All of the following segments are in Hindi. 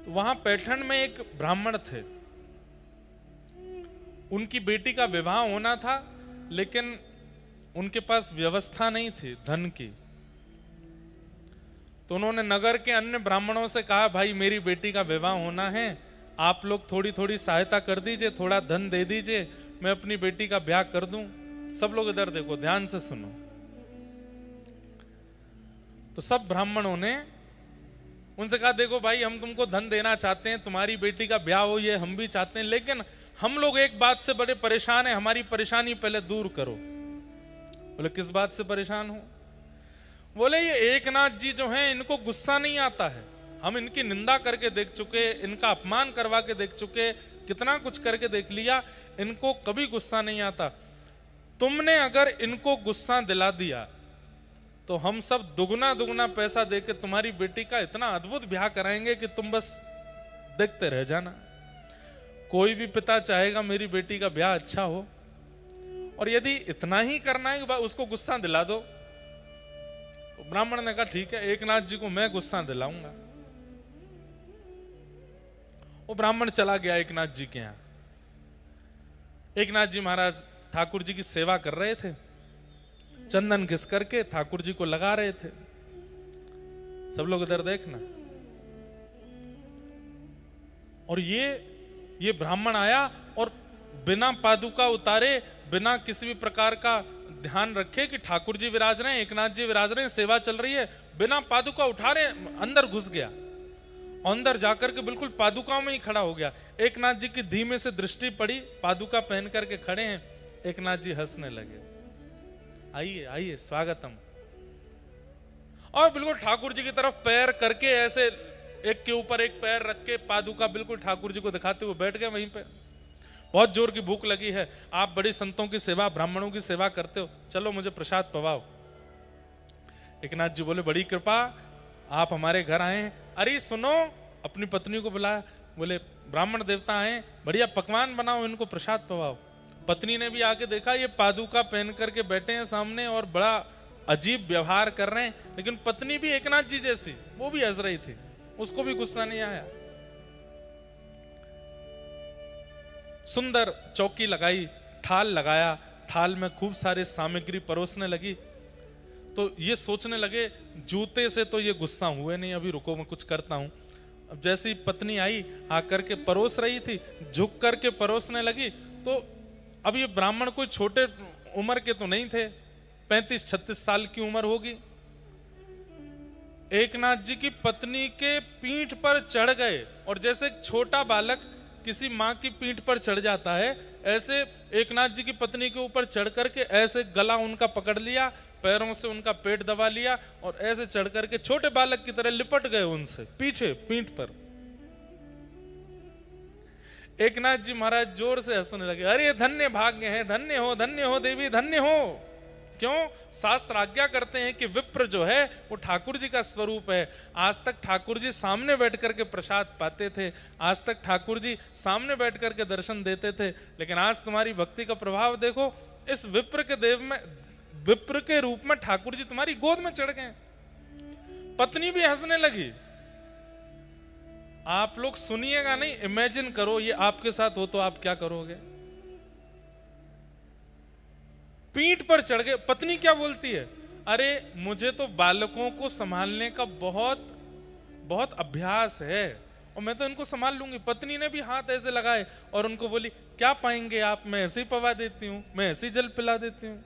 तो वहां पैठण में एक ब्राह्मण थे, उनकी बेटी का विवाह होना था, लेकिन उनके पास व्यवस्था नहीं थी धन की। तो उन्होंने नगर के अन्य ब्राह्मणों से कहा, भाई मेरी बेटी का विवाह होना है, आप लोग थोड़ी थोड़ी सहायता कर दीजिए, थोड़ा धन दे दीजिए, मैं अपनी बेटी का ब्याह कर दूं। सब लोग इधर देखो, ध्यान से सुनो। तो सब ब्राह्मणों ने उनसे कहा, देखो भाई हम तुमको धन देना चाहते हैं, तुम्हारी बेटी का ब्याह हो ये हम भी चाहते हैं, लेकिन हम लोग एक बात से बड़े परेशान हैं, हमारी परेशानी पहले दूर करो। बोले किस बात से परेशान हो? बोले ये एकनाथ जी जो हैं इनको गुस्सा नहीं आता है, हम इनकी निंदा करके देख चुके, इनका अपमान करवा के देख चुके, कितना कुछ करके देख लिया, इनको कभी गुस्सा नहीं आता। तुमने अगर इनको गुस्सा दिला दिया तो हम सब दुगना दुगना पैसा देके तुम्हारी बेटी का इतना अद्भुत ब्याह कराएंगे कि तुम बस देखते रह जाना। कोई भी पिता चाहेगा मेरी बेटी का ब्याह अच्छा हो, और यदि इतना ही करना है कि उसको गुस्सा दिला दो। तो ब्राह्मण ने कहा ठीक है, एकनाथ जी को मैं गुस्सा दिलाऊंगा। वो ब्राह्मण चला गया एकनाथ जी के यहां। एकनाथ जी महाराज ठाकुर जी की सेवा कर रहे थे, चंदन घिस करके ठाकुर जी को लगा रहे थे। सब लोग इधर देखना। और ये ब्राह्मण आया और बिना पादुका उतारे, बिना किसी भी प्रकार का ध्यान रखे कि ठाकुर जी विराज रहे हैं, एकनाथ जी विराज रहे हैं, सेवा चल रही है, बिना पादुका उठा रहे अंदर घुस गया। अंदर जाकर के बिल्कुल पादुकाओं में ही खड़ा हो गया। एकनाथ जी की धीमे से दृष्टि पड़ी, पादुका पहन करके खड़े हैं। एकनाथ जी हंसने लगे, आइए आइए स्वागतम। और बिल्कुल ठाकुर जी की तरफ पैर करके ऐसे एक के ऊपर एक पैर रख के पादुका बिल्कुल ठाकुर जी को दिखाते हुए बैठ गए वहीं पे। बहुत जोर की भूख लगी है, आप बड़ी संतों की सेवा, ब्राह्मणों की सेवा करते हो, चलो मुझे प्रसाद पवाओ। एकनाथ जी बोले बड़ी कृपा, आप हमारे घर आए हैं। अरे सुनो, अपनी पत्नी को बुलाया, बोले ब्राह्मण देवता आए, बढ़िया पकवान बनाओ, इनको प्रसाद पवाओ। पत्नी ने भी आके देखा, ये पादुका पहन करके बैठे हैं सामने और बड़ा अजीब व्यवहार कर रहे हैं, लेकिन पत्नी भी एकनाथ जी जैसी, वो भी हंस रही थी, उसको भी गुस्सा नहीं आया। सुंदर चौकी लगाई, थाल लगाया, थाल में खूब सारे सामग्री परोसने लगी। तो ये सोचने लगे जूते से तो ये गुस्सा हुए नहीं, अभी रुको मैं कुछ करता हूं। अब जैसी पत्नी आई, आकर के परोस रही थी, झुक करके परोसने लगी। तो अब ये ब्राह्मण कोई छोटे उम्र के तो नहीं थे, 35-36 साल की उम्र होगी। एकनाथ जी की पत्नी के पीठ पर चढ़ गए, और जैसे एक छोटा बालक किसी माँ की पीठ पर चढ़ जाता है, ऐसे एकनाथ जी की पत्नी के ऊपर चढ़ करके ऐसे गला उनका पकड़ लिया, पैरों से उनका पेट दबा लिया, और ऐसे चढ़ करके छोटे बालक की तरह लिपट गए उनसे पीछे पीठ पर। एकनाथ जी महाराज जोर से हंसने लगे, अरे धन्य भाग्य है, धन्य हो देवी, धन्य हो। क्यों? शास्त्र आज्ञा करते हैं कि विप्र जो है वो ठाकुर जी का स्वरूप है। आज तक ठाकुर जी सामने बैठ करके प्रसाद पाते थे, आज तक ठाकुर जी सामने बैठ करके दर्शन देते थे, लेकिन आज तुम्हारी भक्ति का प्रभाव देखो, इस विप्र के देव में, विप्र के रूप में ठाकुर जी तुम्हारी गोद में चढ़ गए। पत्नी भी हंसने लगी। आप लोग सुनिएगा नहीं, इमेजिन करो ये आपके साथ हो तो आप क्या करोगे। पीठ पर चढ़ गए। पत्नी क्या बोलती है, अरे मुझे तो बालकों को संभालने का बहुत बहुत अभ्यास है और मैं तो इनको संभाल लूंगी। पत्नी ने भी हाथ ऐसे लगाए और उनको बोली, क्या पाएंगे आप, मैं ऐसे ही पवा देती हूं, मैं ऐसे ही जल पिला देती हूं।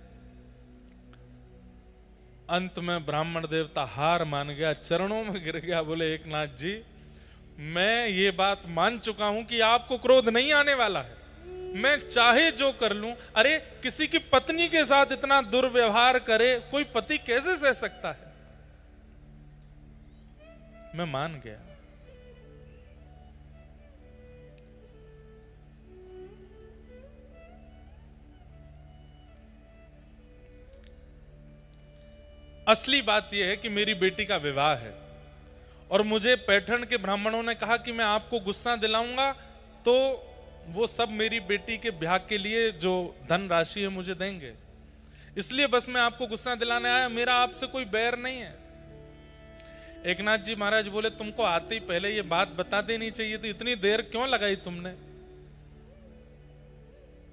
अंत में ब्राह्मण देवता हार मान गया, चरणों में गिर गया, बोले एकनाथ जी मैं ये बात मान चुका हूं कि आपको क्रोध नहीं आने वाला है, मैं चाहे जो कर लूं। अरे किसी की पत्नी के साथ इतना दुर्व्यवहार करे कोई पति कैसे सह सकता है। मैं मान गया। असली बात यह है कि मेरी बेटी का विवाह है और मुझे पैठण के ब्राह्मणों ने कहा कि मैं आपको गुस्सा दिलाऊंगा तो वो सब मेरी बेटी के ब्याह के लिए जो धन राशि है मुझे देंगे, इसलिए बस मैं आपको गुस्सा दिलाने आया, मेरा आपसे कोई बैर नहीं है। एकनाथ जी महाराज बोले तुमको आते ही पहले ये बात बता देनी चाहिए, तो इतनी देर क्यों लगाई तुमने?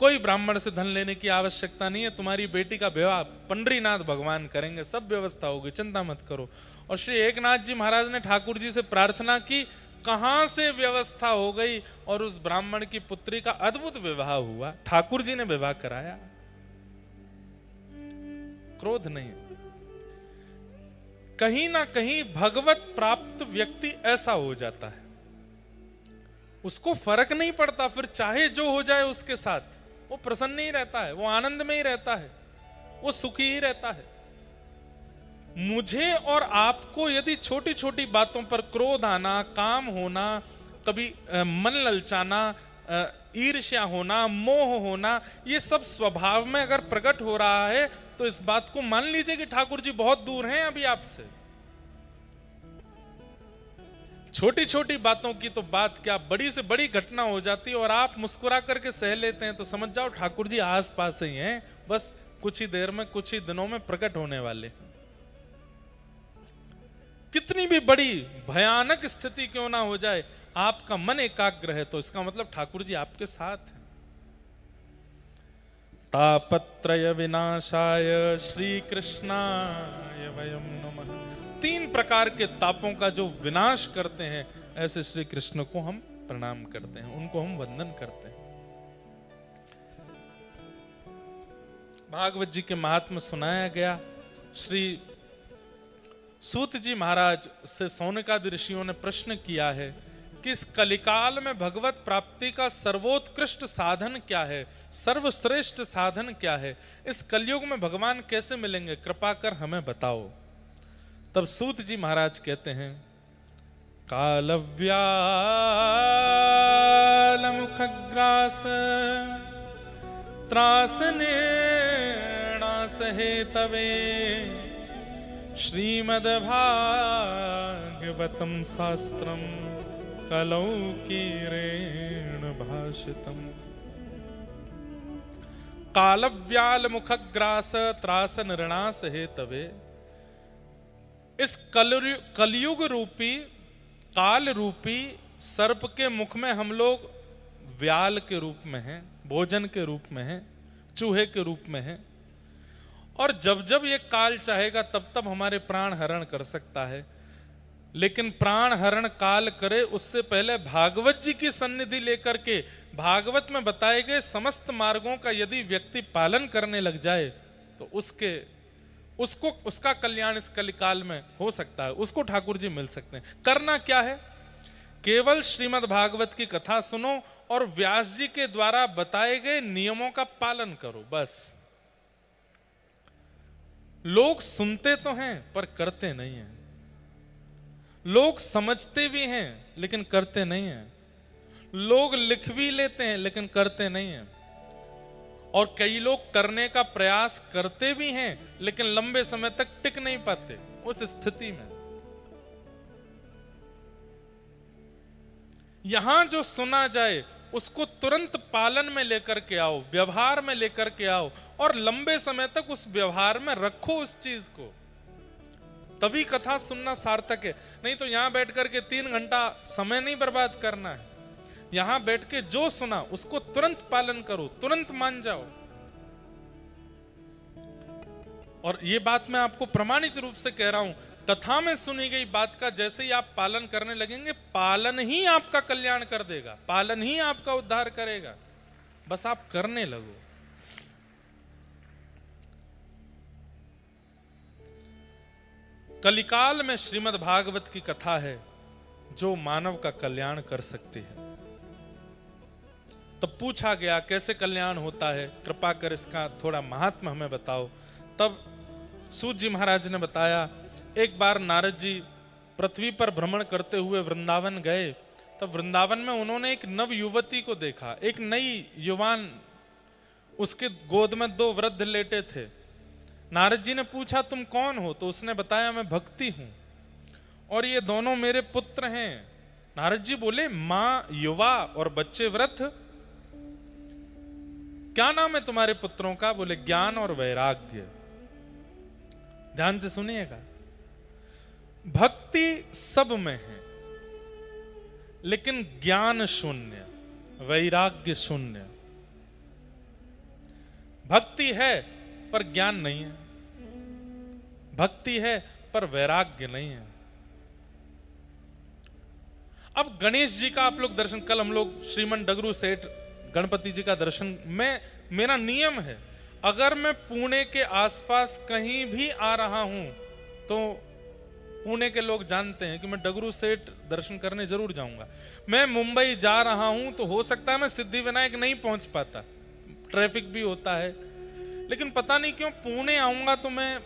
कोई ब्राह्मण से धन लेने की आवश्यकता नहीं है, तुम्हारी बेटी का विवाह पंडरीनाथ भगवान करेंगे, सब व्यवस्था होगी, चिंता मत करो। और श्री एकनाथ जी महाराज ने ठाकुर जी से प्रार्थना की, कहां से व्यवस्था हो गई और उस ब्राह्मण की पुत्री का अद्भुत विवाह हुआ, ठाकुर जी ने विवाह कराया। क्रोध नहीं। कहीं ना कहीं भगवत प्राप्त व्यक्ति ऐसा हो जाता है, उसको फर्क नहीं पड़ता, फिर चाहे जो हो जाए उसके साथ, वो प्रसन्न ही रहता है, वो आनंद में ही रहता है, वो सुखी ही रहता है। मुझे और आपको यदि छोटी छोटी बातों पर क्रोध आना, काम होना, कभी मन ललचाना, ईर्ष्या होना, मोह होना, ये सब स्वभाव में अगर प्रकट हो रहा है तो इस बात को मान लीजिए कि ठाकुर जी बहुत दूर हैं अभी आपसे। छोटी छोटी बातों की तो बात क्या, बड़ी से बड़ी घटना हो जाती है और आप मुस्कुरा करके सह लेते हैं, तो समझ जाओ ठाकुर जी आस पास ही हैं, बस कुछ ही देर में, कुछ ही दिनों में प्रकट होने वाले। कितनी भी बड़ी भयानक स्थिति क्यों ना हो जाए, आपका मन एकाग्र है तो इसका मतलब ठाकुर जी आपके साथ हैं। तापत्रय विनाशाय श्री कृष्णाय वयं नमः। 3 प्रकार के तापों का जो विनाश करते हैं, ऐसे श्री कृष्ण को हम प्रणाम करते हैं, उनको हम वंदन करते हैं। भागवत जी के महात्म्य सुनाया गया। श्री सूत जी महाराज से सौनकादि ऋषियों ने प्रश्न किया है कि इस कलिकाल में भगवत प्राप्ति का सर्वोत्कृष्ट साधन क्या है, सर्वश्रेष्ठ साधन क्या है, इस कलयुग में भगवान कैसे मिलेंगे, कृपा कर हमें बताओ। तब सूत जी महाराज कहते हैं, कालव्याल मुखग्रास त्रासने हेतवे श्रीमद्भागवतं शास्त्रम कलौ कीरेण भाषितम्। कालव्याल मुखग्रास त्रास निर्णास हेतवे। इस कलयुग रूपी, काल रूपी सर्प के मुख में हम लोग व्याल के रूप में हैं, भोजन के रूप में हैं, चूहे के रूप में हैं, और जब जब ये काल चाहेगा तब तब हमारे प्राण हरण कर सकता है। लेकिन प्राण हरण काल करे उससे पहले भागवत जी की सन्निधि लेकर के भागवत में बताए गए समस्त मार्गों का यदि व्यक्ति पालन करने लग जाए तो उसका कल्याण इस कलिकाल में हो सकता है, उसको ठाकुर जी मिल सकते हैं। करना क्या है? केवल श्रीमद् भागवत की कथा सुनो और व्यास जी के द्वारा बताए गए नियमों का पालन करो, बस। लोग सुनते तो हैं पर करते नहीं हैं, लोग समझते भी हैं लेकिन करते नहीं हैं, लोग लिख भी लेते हैं लेकिन करते नहीं हैं, और कई लोग करने का प्रयास करते भी हैं लेकिन लंबे समय तक टिक नहीं पाते उस स्थिति में। यहां जो सुना जाए उसको तुरंत पालन में लेकर के आओ, व्यवहार में लेकर के आओ, और लंबे समय तक उस व्यवहार में रखो उस चीज को, तभी कथा सुनना सार्थक है। नहीं तो यहां बैठ करके 3 घंटा समय नहीं बर्बाद करना है, यहां बैठ के जो सुना उसको तुरंत पालन करो, तुरंत मान जाओ। और ये बात मैं आपको प्रमाणित रूप से कह रहा हूं, कथा में सुनी गई बात का जैसे ही आप पालन करने लगेंगे, पालन ही आपका कल्याण कर देगा, पालन ही आपका उद्धार करेगा, बस आप करने लगो। कलिकाल में श्रीमद् भागवत की कथा है जो मानव का कल्याण कर सकती है। तब पूछा गया कैसे कल्याण होता है, कृपा कर इसका थोड़ा महात्मा हमें बताओ। तब सूत जी महाराज ने बताया, एक बार नारद जी पृथ्वी पर भ्रमण करते हुए वृंदावन गए, तब वृंदावन में उन्होंने एक नव युवती को देखा, एक नई युवान, उसके गोद में 2 वृद्ध लेटे थे। नारद जी ने पूछा तुम कौन हो? तो उसने बताया मैं भक्ति हूं और ये दोनों मेरे पुत्र हैं। नारद जी बोले मां युवा और बच्चे वृद्ध, क्या नाम है तुम्हारे पुत्रों का? बोले ज्ञान और वैराग्य। ध्यान से सुनिएगा, भक्ति सब में है, लेकिन ज्ञान शून्य, वैराग्य शून्य। भक्ति है पर ज्ञान नहीं है, भक्ति है पर वैराग्य नहीं है। अब गणेश जी का आप लोग दर्शन, कल हम लोग श्रीमन डगरू सेठ गणपति जी का दर्शन में, मेरा नियम है अगर मैं पुणे के आसपास कहीं भी आ रहा हूं तो पुणे के लोग जानते हैं कि मैं डगरू सेठ दर्शन करने जरूर जाऊंगा। मैं मुंबई जा रहा हूं तो हो सकता है मैं सिद्धिविनायक नहीं पहुंच पाता, ट्रैफिक भी होता है, लेकिन पता नहीं क्यों पुणे आऊंगा तो मैं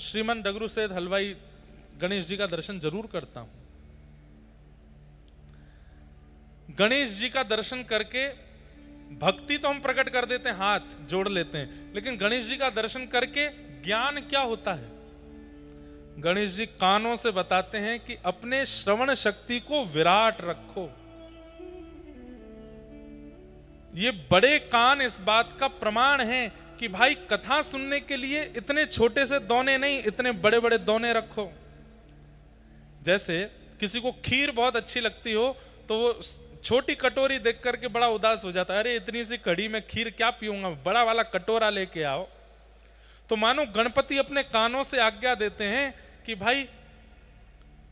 श्रीमन डगरू सेठ हलवाई गणेश जी का दर्शन जरूर करता हूं। गणेश जी का दर्शन करके भक्ति तो हम प्रकट कर देते हैं, हाथ जोड़ लेते हैं, लेकिन गणेश जी का दर्शन करके ज्ञान क्या होता है? गणेश जी कानों से बताते हैं कि अपने श्रवण शक्ति को विराट रखो। ये बड़े कान इस बात का प्रमाण है कि भाई कथा सुनने के लिए इतने छोटे से दोने नहीं, इतने बड़े बड़े दोने रखो। जैसे किसी को खीर बहुत अच्छी लगती हो तो वो छोटी कटोरी देख करके बड़ा उदास हो जाता है, अरे इतनी सी कड़ी में खीर क्या पीऊंगा, बड़ा वाला कटोरा लेके आओ। तो मानो गणपति अपने कानों से आज्ञा देते हैं कि भाई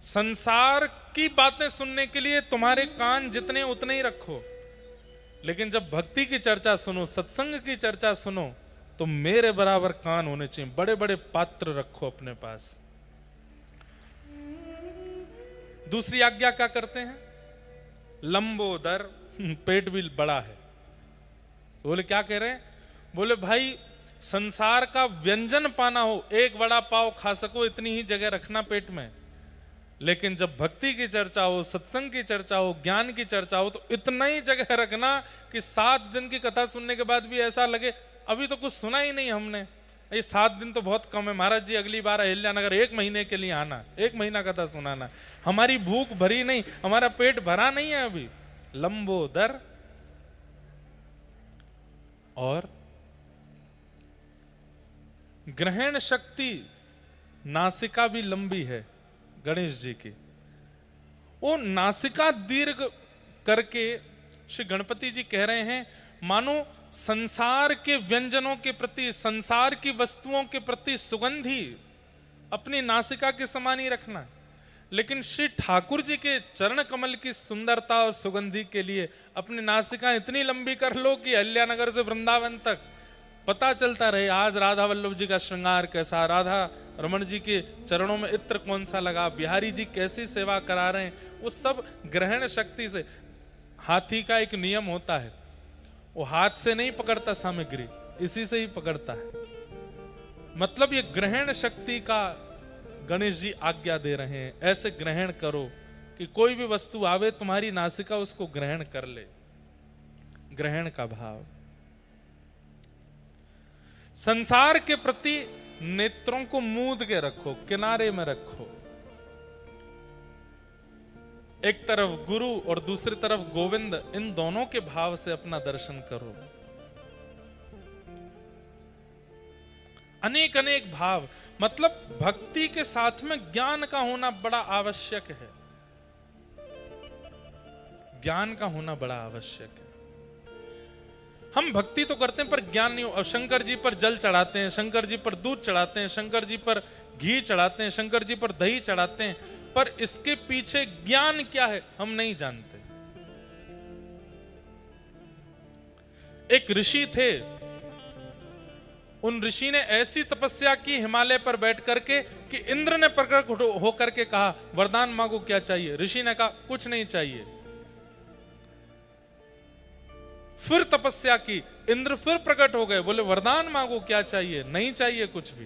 संसार की बातें सुनने के लिए तुम्हारे कान जितने उतने ही रखो, लेकिन जब भक्ति की चर्चा सुनो, सत्संग की चर्चा सुनो, तो मेरे बराबर कान होने चाहिए, बड़े बड़े पात्र रखो अपने पास। दूसरी आज्ञा क्या करते हैं? लंबोदर, पेट भी बड़ा है। बोले क्या कह रहे हैं? बोले भाई संसार का व्यंजन पाना हो, एक बड़ा पाव खा सको इतनी ही जगह रखना पेट में, लेकिन जब भक्ति की चर्चा हो, सत्संग की चर्चा हो, ज्ञान की चर्चा हो, तो इतना ही जगह रखना कि 7 दिन की कथा सुनने के बाद भी ऐसा लगे अभी तो कुछ सुना ही नहीं हमने। ये 7 दिन तो बहुत कम है, महाराज जी अगली बार अहिल्यानगर 1 महीने के लिए आना, 1 महीना कथा सुनाना। हमारी भूख भरी नहीं, हमारा पेट भरा नहीं है अभी। लंबोदर और ग्रहण शक्ति, नासिका भी लंबी है गणेश जी की। वो नासिका दीर्घ करके श्री गणपति जी कह रहे हैं मानो संसार के व्यंजनों के प्रति, संसार की वस्तुओं के प्रति सुगंधी अपनी नासिका के समान ही रखना, लेकिन श्री ठाकुर जी के चरण कमल की सुंदरता और सुगंधी के लिए अपनी नासिका इतनी लंबी कर लो कि अहिल्यानगर से वृंदावन तक पता चलता रहे आज राधा वल्लभ जी का श्रृंगार कैसा, राधा रमण जी के चरणों में इत्र कौन सा लगा, बिहारी जी कैसी सेवा करा रहे हैं, वो सब ग्रहण शक्ति से। हाथी का एक नियम होता है, वो हाथ से नहीं पकड़ता सामग्री, इसी से ही पकड़ता है। मतलब ये ग्रहण शक्ति का गणेश जी आज्ञा दे रहे हैं, ऐसे ग्रहण करो कि कोई भी वस्तु आवे तुम्हारी नासिका उसको ग्रहण कर ले। ग्रहण का भाव। संसार के प्रति नेत्रों को मूंद के रखो, किनारे में रखो। एक तरफ गुरु और दूसरी तरफ गोविंद, इन दोनों के भाव से अपना दर्शन करो। अनेक अनेक भाव, मतलब भक्ति के साथ में ज्ञान का होना बड़ा आवश्यक है। ज्ञान का होना बड़ा आवश्यक है। हम भक्ति तो करते हैं पर ज्ञान नहीं हो। अब शंकर जी पर जल चढ़ाते हैं, शंकर जी पर दूध चढ़ाते हैं, शंकर जी पर घी चढ़ाते हैं, शंकर जी पर दही चढ़ाते हैं, पर इसके पीछे ज्ञान क्या है हम नहीं जानते। एक ऋषि थे, उन ऋषि ने ऐसी तपस्या की हिमालय पर बैठ करके कि इंद्र ने प्रकट होकर के कहा वरदान मांगो क्या चाहिए। ऋषि ने कहा कुछ नहीं चाहिए। फिर तपस्या की, इंद्र फिर प्रकट हो गए, बोले वरदान मांगो क्या चाहिए, नहीं चाहिए कुछ भी।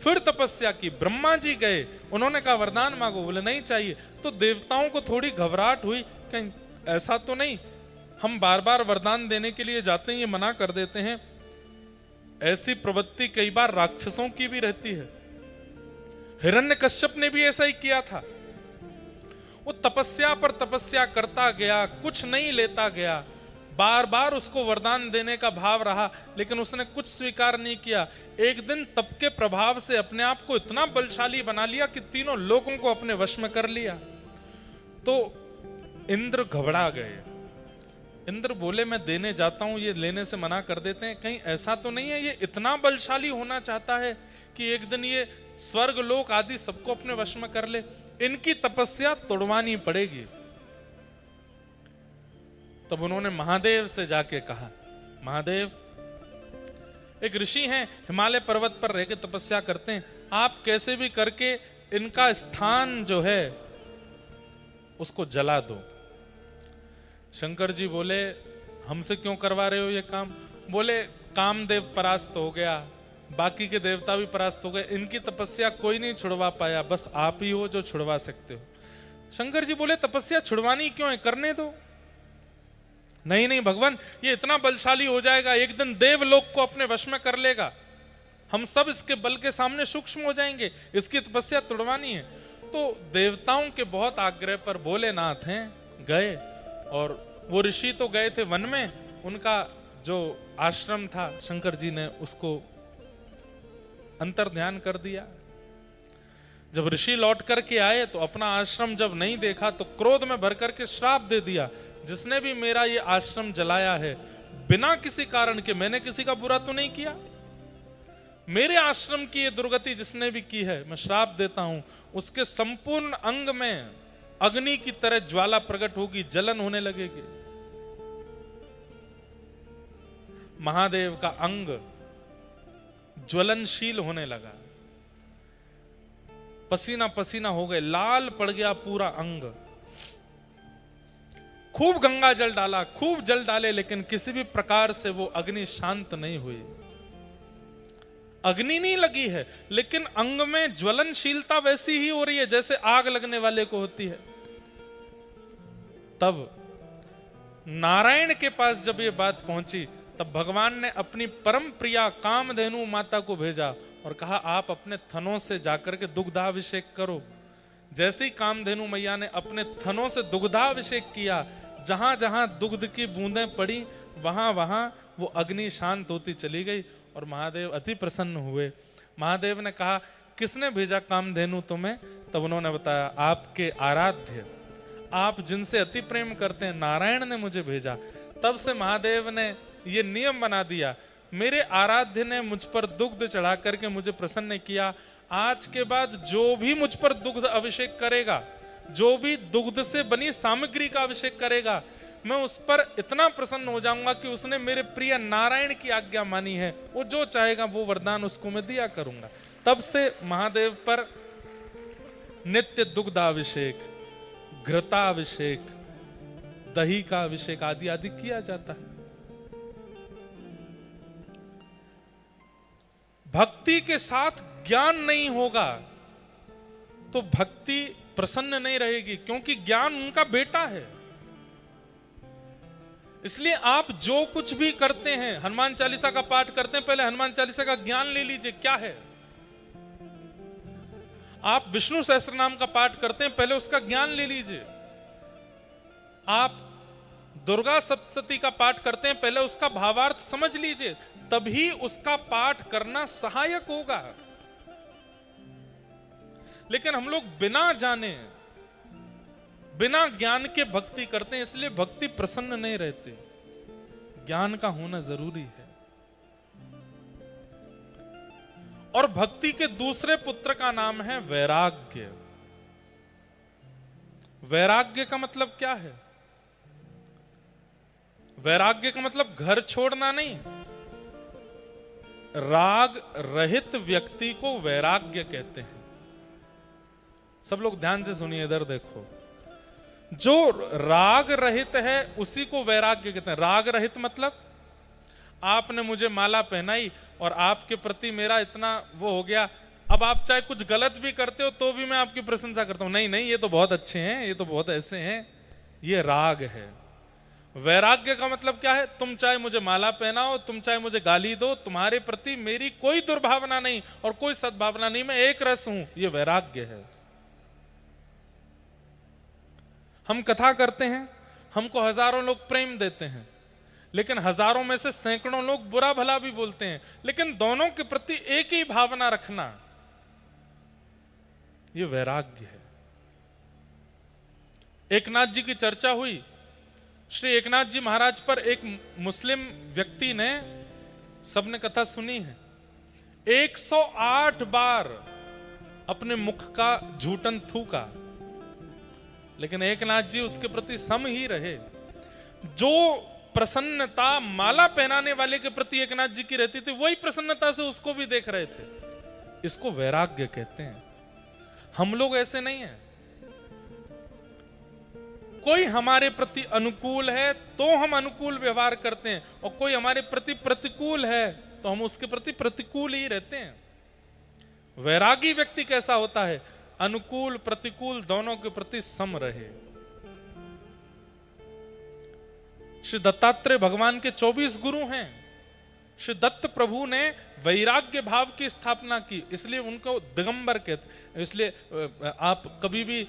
फिर तपस्या की, ब्रह्मा जी गए, उन्होंने कहा वरदान मांगो, बोले नहीं चाहिए। तो देवताओं को थोड़ी घबराहट हुई, कहीं ऐसा तो नहीं हम बार बार वरदान देने के लिए जाते हैं ये मना कर देते हैं। ऐसी प्रवृत्ति कई बार राक्षसों की भी रहती है। हिरण्यकश्यप ने भी ऐसा ही किया था। वो तपस्या पर तपस्या करता गया, कुछ नहीं लेता गया, बार बार उसको वरदान देने का भाव रहा, लेकिन उसने कुछ स्वीकार नहीं किया। एक दिन तप के प्रभाव से अपने आप को इतना बलशाली बना लिया कि तीनों लोगों को अपने वश में कर लिया। तो इंद्र घबरा गए। इंद्र बोले मैं देने जाता हूं, ये लेने से मना कर देते हैं। कहीं ऐसा तो नहीं है ये इतना बलशाली होना चाहता है कि एक दिन ये स्वर्ग लोक आदि सबको अपने वश में कर ले? इनकी तपस्या तोड़वानी पड़ेगी। तब उन्होंने महादेव से जाके कहा, महादेव एक ऋषि हैं, हिमालय पर्वत पर रह के तपस्या करते हैं, आप कैसे भी करके इनका स्थान जो है उसको जला दो। शंकर जी बोले हमसे क्यों करवा रहे हो ये काम? बोले कामदेव परास्त हो गया, बाकी के देवता भी परास्त हो गए, इनकी तपस्या कोई नहीं छुड़वा पाया, बस आप ही हो जो छुड़वा सकते हो। शंकर जी बोले तपस्या छुड़वानी क्यों है, करने दो। नहीं नहीं भगवान, ये इतना बलशाली हो जाएगा, एक दिन देवलोक को अपने वश में कर लेगा, हम सब इसके बल के सामने सूक्ष्म हो जाएंगे, इसकी तपस्या तुड़वानी है। तो देवताओं के बहुत आग्रह पर भोलेनाथ हैं गए, और वो ऋषि तो गए थे वन में, उनका जो आश्रम था शंकर जी ने उसको अंतर ध्यान कर दिया। जब ऋषि लौट करके आए तो अपना आश्रम जब नहीं देखा तो क्रोध में भर करके श्राप दे दिया, जिसने भी मेरा ये आश्रम जलाया है बिना किसी कारण के, मैंने किसी का बुरा तो नहीं किया, मेरे आश्रम की ये दुर्गति जिसने भी की है मैं श्राप देता हूं, उसके संपूर्ण अंग में अग्नि की तरह ज्वाला प्रकट होगी, जलन होने लगेगी। महादेव का अंग ज्वलनशील होने लगा, पसीना पसीना हो गए, लाल पड़ गया पूरा अंग। खूब गंगा जल डाला, खूब जल डाले, लेकिन किसी भी प्रकार से वो अग्नि शांत नहीं हुई। अग्नि नहीं लगी है, लेकिन अंग में ज्वलनशीलता वैसी ही हो रही है जैसे आग लगने वाले को होती है। तब नारायण के पास जब ये बात पहुंची, तब भगवान ने अपनी परम प्रिया कामधेनु माता को भेजा और कहा आप अपने थनों से जाकर के दुग्धाभिषेक करो। जैसे ही कामधेनु मैया ने अपने थनों से दुग्धाभिषेक किया, जहां जहां दुग्ध की बूंदें पड़ी वहां वहां वो अग्नि शांत होती चली गई और महादेव अति प्रसन्न हुए। महादेव ने कहा किसने भेजा कामधेनु तुम्हें? तब उन्होंने बताया आपके आराध्य, आप जिनसे अति प्रेम करते हैं, नारायण ने मुझे भेजा। तब से महादेव ने ये नियम बना दिया, मेरे आराध्य ने मुझ पर दुग्ध चढ़ा करके मुझे प्रसन्न किया, आज के बाद जो भी मुझ पर दुग्ध अभिषेक करेगा, जो भी दुग्ध से बनी सामग्री का अभिषेक करेगा, मैं उस पर इतना प्रसन्न हो जाऊंगा कि उसने मेरे प्रिय नारायण की आज्ञा मानी है, वो जो चाहेगा वो वरदान उसको मैं दिया करूंगा। तब से महादेव पर नित्य दुग्धाभिषेक, घृताभिषेक, दही का अभिषेक आदि आदि किया जाता है। भक्ति के साथ ज्ञान नहीं होगा तो भक्ति प्रसन्न नहीं रहेगी, क्योंकि ज्ञान उनका बेटा है। इसलिए आप जो कुछ भी करते हैं, हनुमान चालीसा का पाठ करते हैं, पहले हनुमान चालीसा का ज्ञान ले लीजिए क्या है। आप विष्णु सहस्त्र नाम का पाठ करते हैं, पहले उसका ज्ञान ले लीजिए। आप दुर्गा सप्तशती का पाठ करते हैं, पहले उसका भावार्थ समझ लीजिए, तभी उसका पाठ करना सहायक होगा। लेकिन हम लोग बिना जाने, बिना ज्ञान के भक्ति करते हैं, इसलिए भक्ति प्रसन्न नहीं रहती। ज्ञान का होना जरूरी है। और भक्ति के दूसरे पुत्र का नाम है वैराग्य। वैराग्य का मतलब क्या है? वैराग्य का मतलब घर छोड़ना नहीं, राग रहित व्यक्ति को वैराग्य कहते हैं। सब लोग ध्यान से सुनिए, इधर देखो, जो राग रहित है उसी को वैराग्य कहते हैं। राग रहित मतलब आपने मुझे माला पहनाई और आपके प्रति मेरा इतना वो हो गया, अब आप चाहे कुछ गलत भी करते हो तो भी मैं आपकी प्रशंसा करता हूं, नहीं नहीं ये तो बहुत अच्छे हैं, ये तो बहुत ऐसे हैं, ये राग है। वैराग्य का मतलब क्या है? तुम चाहे मुझे माला पहनाओ, तुम चाहे मुझे गाली दो, तुम्हारे प्रति मेरी कोई दुर्भावना नहीं और कोई सद्भावना नहीं, मैं एक रस हूं, ये वैराग्य है। हम कथा करते हैं, हमको हजारों लोग प्रेम देते हैं, लेकिन हजारों में से सैकड़ों लोग बुरा भला भी बोलते हैं, लेकिन दोनों के प्रति एक ही भावना रखना, यह वैराग्य है। एकनाथ जी की चर्चा हुई। श्री एकनाथ जी महाराज पर एक मुस्लिम व्यक्ति ने, सबने कथा सुनी है, 108 बार अपने मुख का झूठन थूका, लेकिन एकनाथ जी उसके प्रति सम ही रहे। जो प्रसन्नता माला पहनाने वाले के प्रति एकनाथ जी की रहती थी, वही प्रसन्नता से उसको भी देख रहे थे। इसको वैराग्य कहते हैं। हम लोग ऐसे नहीं हैं। कोई हमारे प्रति अनुकूल है तो हम अनुकूल व्यवहार करते हैं, और कोई हमारे प्रति प्रतिकूल है तो हम उसके प्रति प्रतिकूल ही रहते हैं। वैरागी व्यक्ति कैसा होता है? अनुकूल प्रतिकूल दोनों के प्रति सम रहे। श्री दत्तात्रेय भगवान के 24 गुरु हैं। श्री दत्त प्रभु ने वैराग्य भाव की स्थापना की, इसलिए उनको दिगंबर कहते। इसलिए आप कभी भी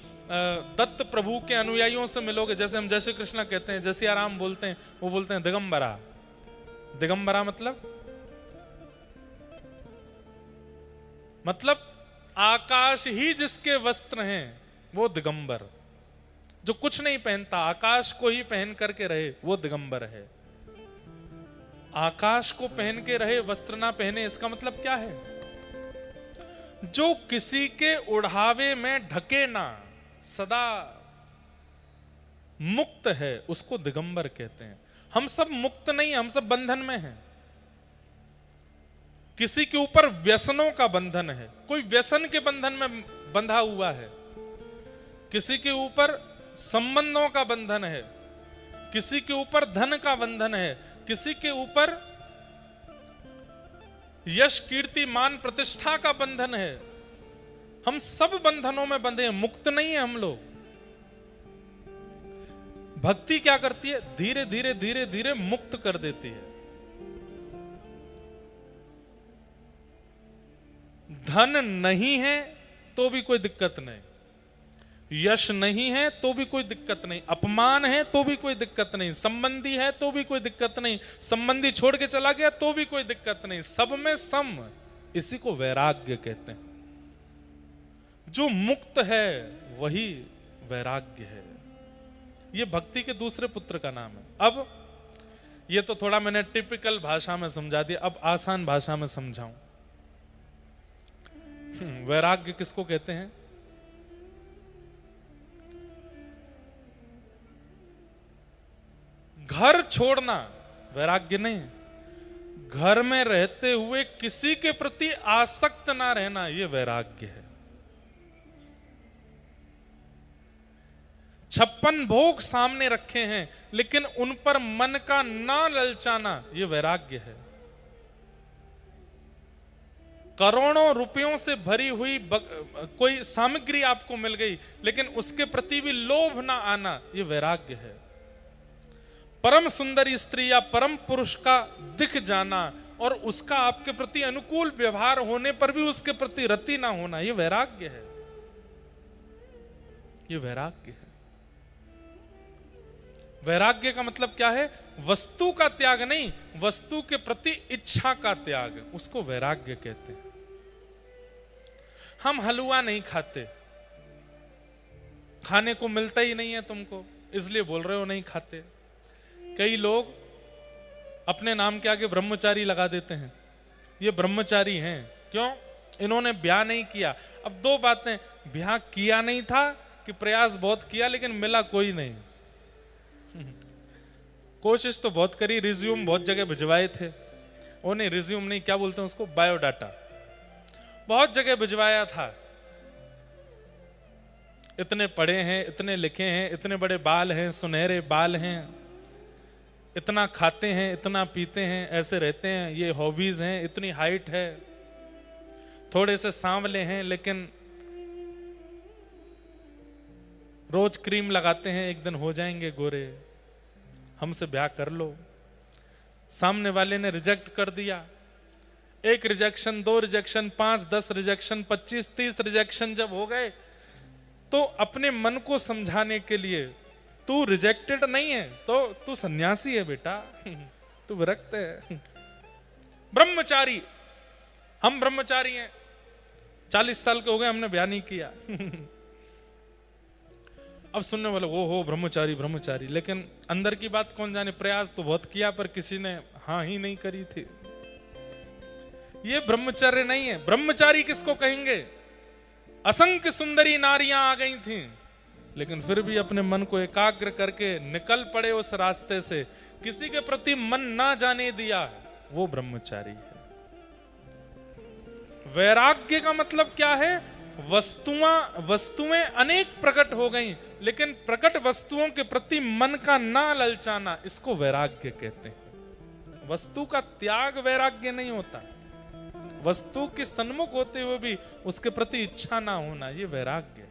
दत्त प्रभु के अनुयायियों से मिलोगे, जैसे हम जय श्री कृष्ण कहते हैं, जय सिया राम बोलते हैं, वो बोलते हैं दिगंबरा। दिगंबरा मतलब आकाश ही जिसके वस्त्र हैं वो दिगंबर। जो कुछ नहीं पहनता, आकाश को ही पहन करके रहे, वो दिगंबर है। आकाश को पहन के रहे, वस्त्र ना पहने, इसका मतलब क्या है? जो किसी के उढ़ावे में ढके ना, सदा मुक्त है, उसको दिगंबर कहते हैं। हम सब मुक्त नहीं, हम सब बंधन में हैं। किसी के ऊपर व्यसनों का बंधन है, कोई व्यसन के बंधन में बंधा हुआ है। किसी के ऊपर संबंधों का बंधन है, किसी के ऊपर धन का बंधन है, किसी के ऊपर यश कीर्ति मान प्रतिष्ठा का बंधन है। हम सब बंधनों में बंधे हैं, मुक्त नहीं है हम लोग। भक्ति क्या करती है? धीरे धीरे धीरे धीरे मुक्त कर देती है। धन नहीं है तो भी कोई दिक्कत नहीं, यश नहीं है तो भी कोई दिक्कत नहीं, अपमान है तो भी कोई दिक्कत नहीं, संबंधी है तो भी कोई दिक्कत नहीं, संबंधी छोड़ के चला गया तो भी कोई दिक्कत नहीं, सब में सम। इसी को वैराग्य कहते हैं। जो मुक्त है वही वैराग्य है। ये भक्ति के दूसरे पुत्र का नाम है। अब ये तो थोड़ा मैंने टिपिकल भाषा में समझा दिया, अब आसान भाषा में समझाऊं। वैराग्य किसको कहते हैं? घर छोड़ना वैराग्य नहीं। घर में रहते हुए किसी के प्रति आसक्त ना रहना, यह वैराग्य है। 56 भोग सामने रखे हैं लेकिन उन पर मन का ना ललचाना, यह वैराग्य है। करोड़ों रुपयों से भरी हुई कोई सामग्री आपको मिल गई लेकिन उसके प्रति भी लोभ ना आना, यह वैराग्य है। परम सुंदरी स्त्री या परम पुरुष का दिख जाना और उसका आपके प्रति अनुकूल व्यवहार होने पर भी उसके प्रति रति ना होना, यह वैराग्य है। यह वैराग्य है। वैराग्य का मतलब क्या है? वस्तु का त्याग नहीं, वस्तु के प्रति इच्छा का त्याग, उसको वैराग्य कहते हैं। हम हलवा नहीं खाते, खाने को मिलता ही नहीं है तुमको, इसलिए बोल रहे हो नहीं खाते। कई लोग अपने नाम के आगे ब्रह्मचारी लगा देते हैं, ये ब्रह्मचारी हैं। क्यों? इन्होंने ब्याह नहीं किया। अब दो बातें, ब्याह किया नहीं था कि प्रयास बहुत किया लेकिन मिला कोई नहीं। कोशिश तो बहुत करी, रिज्यूम बहुत जगह भिजवाए थे, वो नहीं, रिज्यूम नहीं, क्या बोलते हैं उसको, बायोडाटा, बहुत जगह भिजवाया था। इतने पढ़े हैं, इतने लिखे हैं, इतने बड़े बाल हैं, सुनहरे बाल हैं, इतना खाते हैं, इतना पीते हैं, ऐसे रहते हैं, ये हॉबीज हैं, इतनी हाइट है, थोड़े से सांवले हैं लेकिन रोज क्रीम लगाते हैं, एक दिन हो जाएंगे गोरे, हमसे ब्याह कर लो। सामने वाले ने रिजेक्ट कर दिया। एक रिजेक्शन, 2 रिजेक्शन, 5, 10 रिजेक्शन, 25, 30 रिजेक्शन जब हो गए तो अपने मन को समझाने के लिए तू रिजेक्टेड नहीं है तो तू सन्यासी है बेटा, तू विरक्त है। ब्रह्मचारी, हम ब्रह्मचारी हैं, 40 साल के हो गए, हमने ब्याह नहीं किया। अब सुनने वाले वो हो ब्रह्मचारी ब्रह्मचारी, लेकिन अंदर की बात कौन जाने, प्रयास तो बहुत किया पर किसी ने हाँ ही नहीं करी थी। ये ब्रह्मचर्य नहीं है। ब्रह्मचारी किसको कहेंगे? असंख्य सुंदरी नारियां आ गई थीं, लेकिन फिर भी अपने मन को एकाग्र करके निकल पड़े उस रास्ते से, किसी के प्रति मन ना जाने दिया, वो ब्रह्मचारी है। वैराग्य का मतलब क्या है? वस्तुएं अनेक प्रकट हो गई, लेकिन प्रकट वस्तुओं के प्रति मन का ना ललचाना, इसको वैराग्य कहते हैं। वस्तु का त्याग वैराग्य नहीं होता, वस्तु के सन्मुख होते हुए भी उसके प्रति इच्छा ना होना, ये वैराग्य।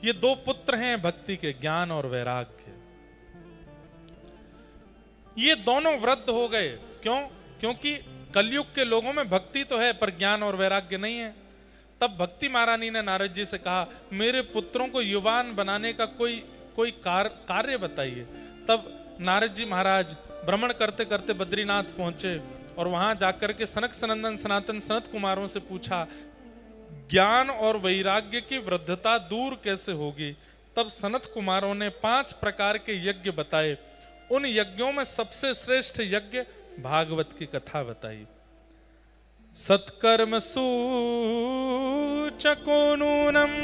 ये दो पुत्र हैं भक्ति के, ज्ञान और वैराग्य। ये दोनों वृद्ध हो गए। क्यों? क्योंकि कलयुग के लोगों में भक्ति तो है पर ज्ञान और वैराग्य नहीं है। तब भक्ति महारानी ने नारद जी से कहा, मेरे पुत्रों को युवान बनाने का कोई कार्य बताइए। तब नारद जी महाराज भ्रमण करते करते बद्रीनाथ पहुंचे और वहां जाकर के सनक सनंदन सनातन सनत कुमारों से पूछा, ज्ञान और वैराग्य की वृद्धता दूर कैसे होगी? तब सनत कुमारों ने 5 प्रकार के यज्ञ बताए। उन यज्ञों में सबसे श्रेष्ठ यज्ञ भागवत की कथा बताई। सत्कर्म सूचको नूनम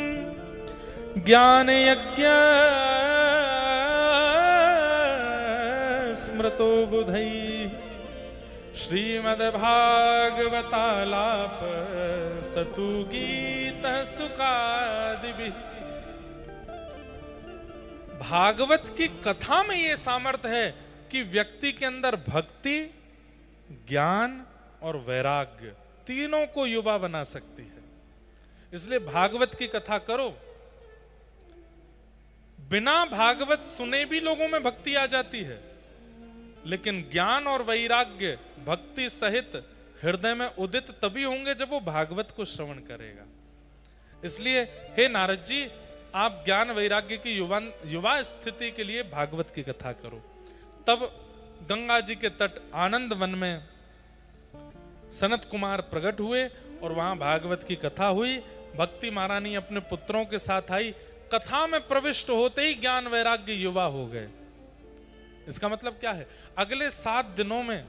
ज्ञान यज्ञ स्मृतो बुधई श्रीमद्भागवतालाप सतु गीत सुखादिभिः। भागवत की कथा में यह सामर्थ्य है कि व्यक्ति के अंदर भक्ति, ज्ञान और वैराग्य तीनों को युवा बना सकती है। इसलिए भागवत की कथा करो। बिना भागवत सुने भी लोगों में भक्ति आ जाती है, लेकिन ज्ञान और वैराग्य भक्ति सहित हृदय में उदित तभी होंगे जब वो भागवत को श्रवण करेगा। इसलिए हे नारद जी, आप ज्ञान वैराग्य की युवा स्थिति के लिए भागवत की कथा करो। तब गंगा जी के तट आनंद वन में सनत कुमार प्रकट हुए और वहां भागवत की कथा हुई। भक्ति महारानी अपने पुत्रों के साथ आई। कथा में प्रविष्ट होते ही ज्ञान वैराग्य युवा हो गए। इसका मतलब क्या है? अगले 7 दिनों में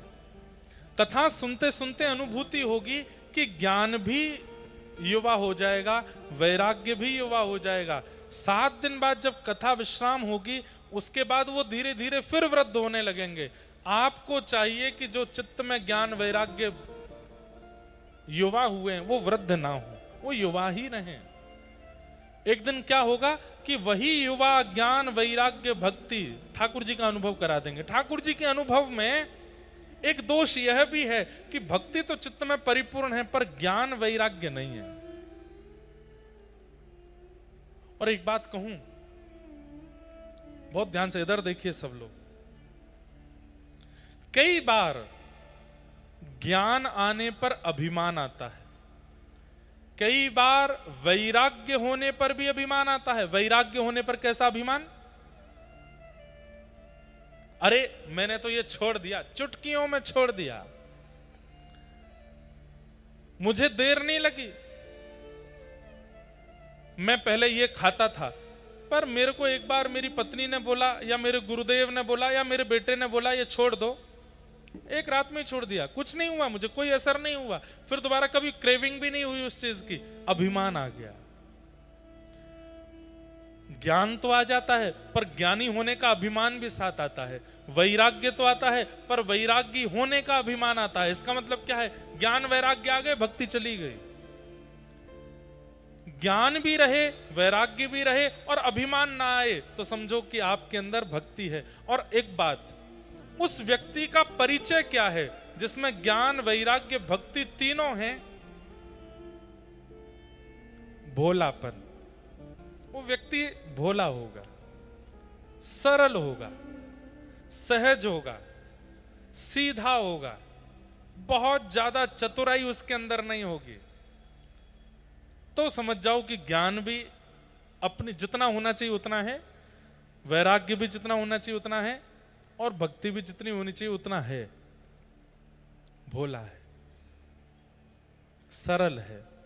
कथा सुनते सुनते अनुभूति होगी कि ज्ञान भी युवा हो जाएगा, वैराग्य भी युवा हो जाएगा। 7 दिन बाद जब कथा विश्राम होगी, उसके बाद वो धीरे धीरे फिर वृद्ध होने लगेंगे। आपको चाहिए कि जो चित्त में ज्ञान वैराग्य युवा हुए हैं वो वृद्ध ना हो, वो युवा ही रहें। एक दिन क्या होगा कि वही युवा ज्ञान वैराग्य भक्ति ठाकुर जी का अनुभव करा देंगे। ठाकुर जी के अनुभव में एक दोष यह भी है कि भक्ति तो चित्त में परिपूर्ण है पर ज्ञान वैराग्य नहीं है। और एक बात कहूं, बहुत ध्यान से इधर देखिए सब लोग। कई बार ज्ञान आने पर अभिमान आता है, कई बार वैराग्य होने पर भी अभिमान आता है। वैराग्य होने पर कैसा अभिमान? अरे मैंने तो ये छोड़ दिया, चुटकियों में छोड़ दिया, मुझे देर नहीं लगी। मैं पहले ये खाता था पर मेरे को एक बार मेरी पत्नी ने बोला या मेरे गुरुदेव ने बोला या मेरे बेटे ने बोला ये छोड़ दो, एक रात में छोड़ दिया, कुछ नहीं हुआ, मुझे कोई असर नहीं हुआ, फिर दोबारा कभी क्रेविंग भी नहीं हुई उस चीज की। अभिमान आ गया। ज्ञान तो आ जाता है पर ज्ञानी होने का अभिमान भी साथ आता है। वैराग्य तो आता है पर वैरागी होने का अभिमान आता है। इसका मतलब क्या है? ज्ञान वैराग्य आ गए, भक्ति चली गई। ज्ञान भी रहे, वैराग्य भी रहे और अभिमान ना आए तो समझो कि आपके अंदर भक्ति है। और एक बात, उस व्यक्ति का परिचय क्या है जिसमें ज्ञान वैराग्य भक्ति तीनों हैं? भोलापन। वो व्यक्ति भोला होगा, सरल होगा, सहज होगा, सीधा होगा, बहुत ज्यादा चतुराई उसके अंदर नहीं होगी। तो समझ जाओ कि ज्ञान भी अपने जितना होना चाहिए उतना है, वैराग्य भी जितना होना चाहिए उतना है, और भक्ति भी जितनी होनी चाहिए उतना है। भोला है, सरल है।